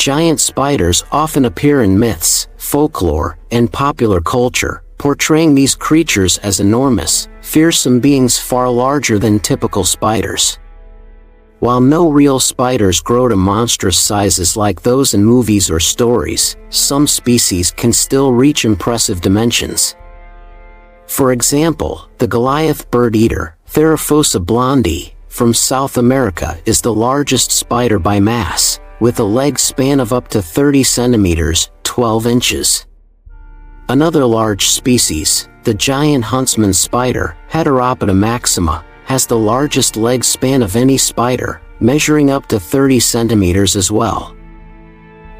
Giant spiders often appear in myths, folklore, and popular culture, portraying these creatures as enormous, fearsome beings far larger than typical spiders. While no real spiders grow to monstrous sizes like those in movies or stories, some species can still reach impressive dimensions. For example, the Goliath bird-eater, Theraphosa blondii, from South America is the largest spider by mass, with a leg span of up to 30 centimeters, 12 inches. Another large species, the giant huntsman spider, Heteropida maxima, has the largest leg span of any spider, measuring up to 30 centimeters as well.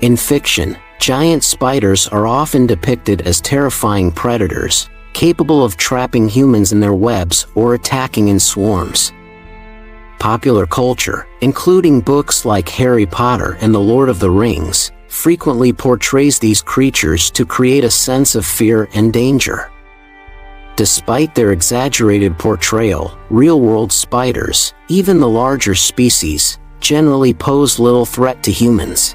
In fiction, giant spiders are often depicted as terrifying predators, capable of trapping humans in their webs or attacking in swarms. Popular culture, including books like Harry Potter and The Lord of the Rings, frequently portrays these creatures to create a sense of fear and danger. Despite their exaggerated portrayal, real-world spiders, even the larger species, generally pose little threat to humans.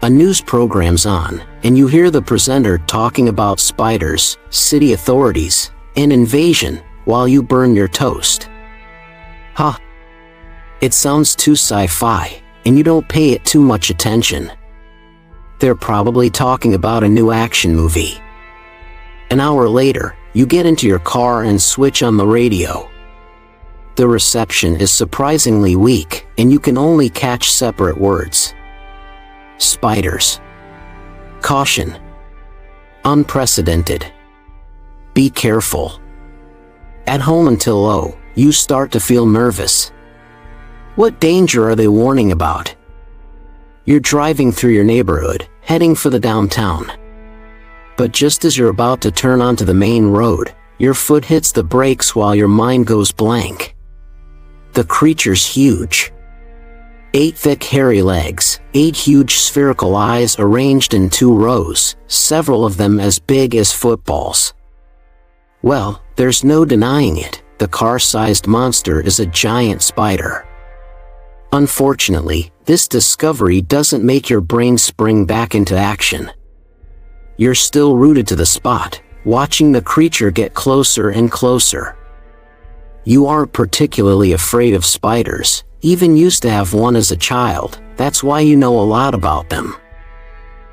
A news program's on, and you hear the presenter talking about spiders, city authorities, and invasion, while you burn your toast. Huh. It sounds too sci-fi, and you don't pay it too much attention. They're probably talking about a new action movie. An hour later, you get into your car and switch on the radio. The reception is surprisingly weak, and you can only catch separate words. Spiders. Caution. Unprecedented. Be careful. At home until you start to feel nervous. What danger are they warning about? You're driving through your neighborhood, heading for the downtown. But just as you're about to turn onto the main road, your foot hits the brakes while your mind goes blank. The creature's huge. 8 thick hairy legs, 8 huge spherical eyes arranged in 2 rows, several of them as big as footballs. Well, there's no denying it, the car-sized monster is a giant spider. Unfortunately, this discovery doesn't make your brain spring back into action. You're still rooted to the spot, watching the creature get closer and closer. You aren't particularly afraid of spiders, even used to have one as a child, that's why you know a lot about them.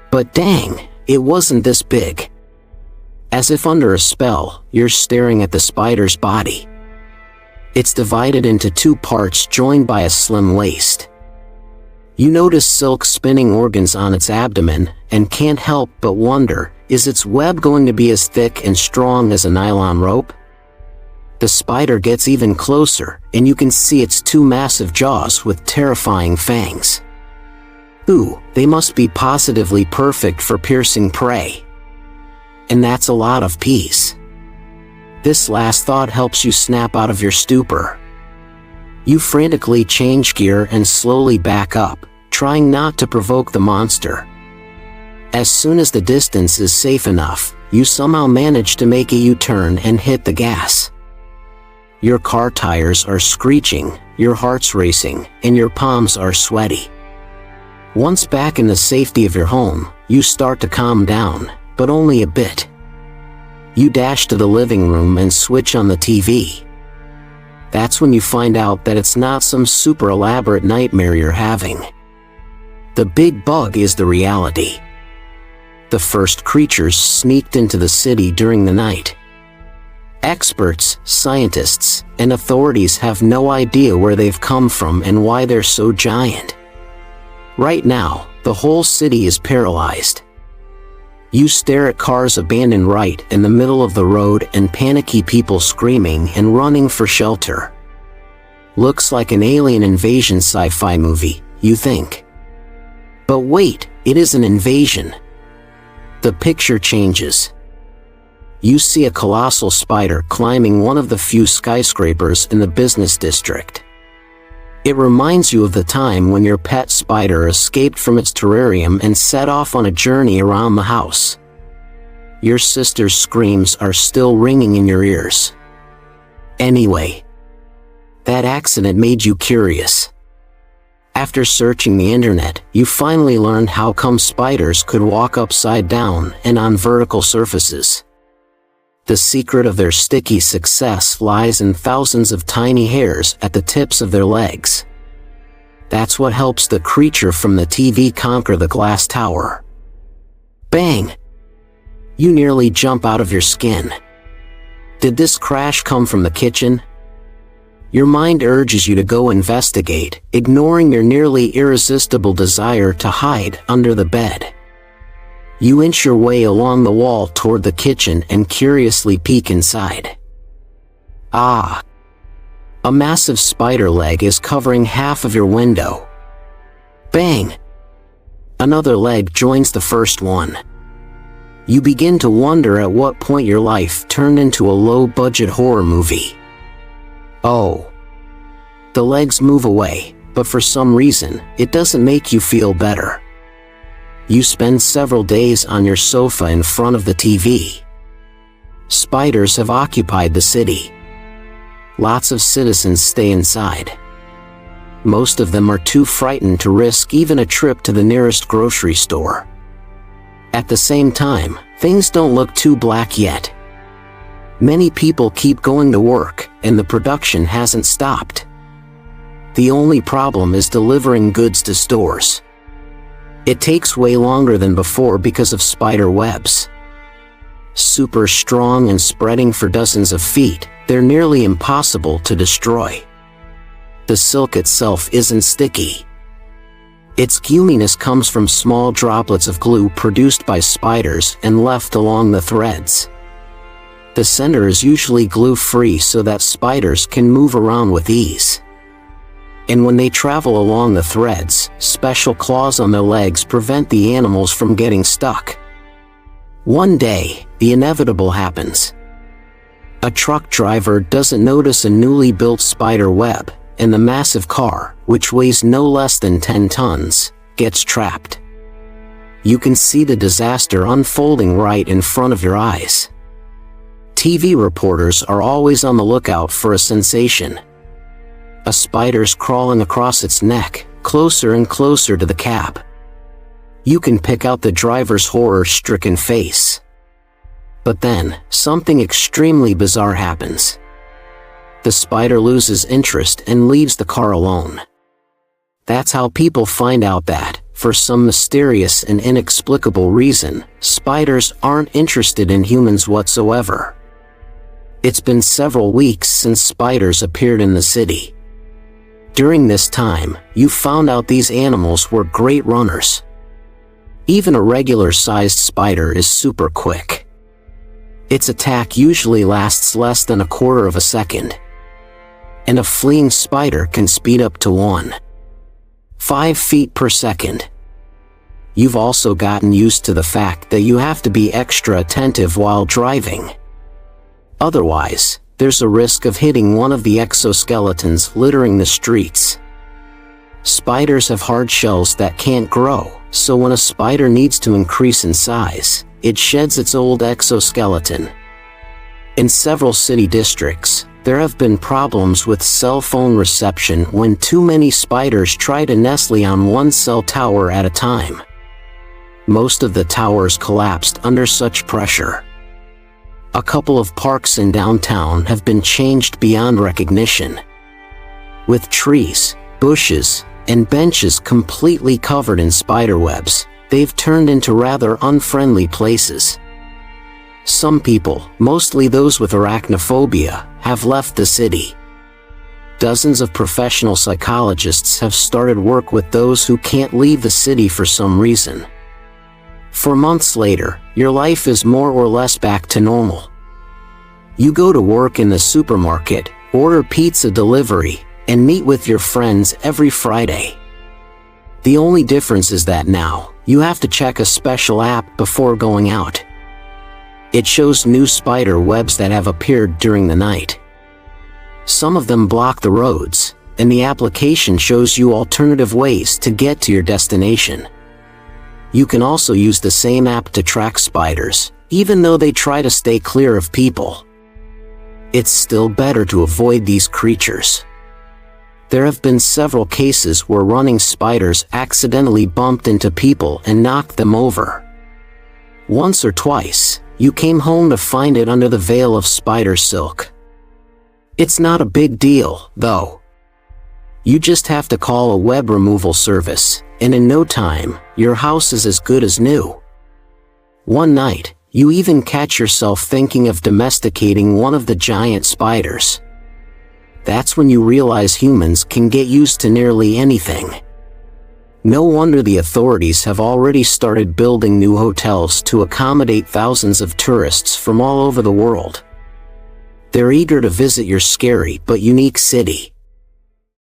But dang, it wasn't this big. As if under a spell, you're staring at the spider's body. It's divided into 2 parts joined by a slim waist. You notice silk spinning organs on its abdomen, and can't help but wonder, is its web going to be as thick and strong as a nylon rope? The spider gets even closer, and you can see its 2 massive jaws with terrifying fangs. Ooh, they must be positively perfect for piercing prey. And that's a lot of peace. This last thought helps you snap out of your stupor. You frantically change gear and slowly back up, trying not to provoke the monster. As soon as the distance is safe enough, you somehow manage to make a U-turn and hit the gas. Your car tires are screeching, your heart's racing, and your palms are sweaty. Once back in the safety of your home, you start to calm down, but only a bit. You dash to the living room and switch on the TV. That's when you find out that it's not some super elaborate nightmare you're having. The big bug is the reality. The first creatures sneaked into the city during the night. Experts, scientists, and authorities have no idea where they've come from and why they're so giant. Right now, the whole city is paralyzed. You stare at cars abandoned right in the middle of the road and panicky people screaming and running for shelter. Looks like an alien invasion sci-fi movie, you think. But wait, it is an invasion. The picture changes. You see a colossal spider climbing one of the few skyscrapers in the business district. It reminds you of the time when your pet spider escaped from its terrarium and set off on a journey around the house. Your sister's screams are still ringing in your ears. Anyway, that accident made you curious. After searching the internet, you finally learned how come spiders could walk upside down and on vertical surfaces. The secret of their sticky success lies in thousands of tiny hairs at the tips of their legs. That's what helps the creature from the TV conquer the glass tower. Bang! You nearly jump out of your skin. Did this crash come from the kitchen? Your mind urges you to go investigate, ignoring your nearly irresistible desire to hide under the bed. You inch your way along the wall toward the kitchen and curiously peek inside. Ah! A massive spider leg is covering half of your window. Bang! Another leg joins the first one. You begin to wonder at what point your life turned into a low-budget horror movie. Oh. The legs move away, but for some reason, it doesn't make you feel better. You spend several days on your sofa in front of the TV. Spiders have occupied the city. Lots of citizens stay inside. Most of them are too frightened to risk even a trip to the nearest grocery store. At the same time, things don't look too black yet. Many people keep going to work, and the production hasn't stopped. The only problem is delivering goods to stores. It takes way longer than before because of spider webs. Super strong and spreading for dozens of feet, they're nearly impossible to destroy. The silk itself isn't sticky. Its gumminess comes from small droplets of glue produced by spiders and left along the threads. The center is usually glue-free so that spiders can move around with ease. And when they travel along the threads, special claws on their legs prevent the animals from getting stuck. One day, the inevitable happens. A truck driver doesn't notice a newly built spider web, and the massive car, which weighs no less than 10 tons, gets trapped. You can see the disaster unfolding right in front of your eyes. TV reporters are always on the lookout for a sensation. A spider's crawling across its neck, closer and closer to the cab. You can pick out the driver's horror-stricken face. But then, something extremely bizarre happens. The spider loses interest and leaves the car alone. That's how people find out that, for some mysterious and inexplicable reason, spiders aren't interested in humans whatsoever. It's been several weeks since spiders appeared in the city. During this time, you found out these animals were great runners. Even a regular-sized spider is super quick. Its attack usually lasts less than a quarter of a second. And a fleeing spider can speed up to 1.5 feet per second. You've also gotten used to the fact that you have to be extra attentive while driving. Otherwise, there's a risk of hitting one of the exoskeletons littering the streets. Spiders have hard shells that can't grow, so when a spider needs to increase in size, it sheds its old exoskeleton. In several city districts, there have been problems with cell phone reception when too many spiders try to nestle on one cell tower at a time. Most of the towers collapsed under such pressure. A couple of parks in downtown have been changed beyond recognition. With trees, bushes, and benches completely covered in spiderwebs, they've turned into rather unfriendly places. Some people, mostly those with arachnophobia, have left the city. Dozens of professional psychologists have started work with those who can't leave the city for some reason. For months later, your life is more or less back to normal. You go to work in the supermarket, order pizza delivery, and meet with your friends every Friday. The only difference is that now, you have to check a special app before going out. It shows new spider webs that have appeared during the night. Some of them block the roads, and the application shows you alternative ways to get to your destination. You can also use the same app to track spiders, even though they try to stay clear of people. It's still better to avoid these creatures. There have been several cases where running spiders accidentally bumped into people and knocked them over. Once or twice, you came home to find it under the veil of spider silk. It's not a big deal, though. You just have to call a web removal service, and in no time, your house is as good as new. One night, you even catch yourself thinking of domesticating one of the giant spiders. That's when you realize humans can get used to nearly anything. No wonder the authorities have already started building new hotels to accommodate thousands of tourists from all over the world. They're eager to visit your scary but unique city.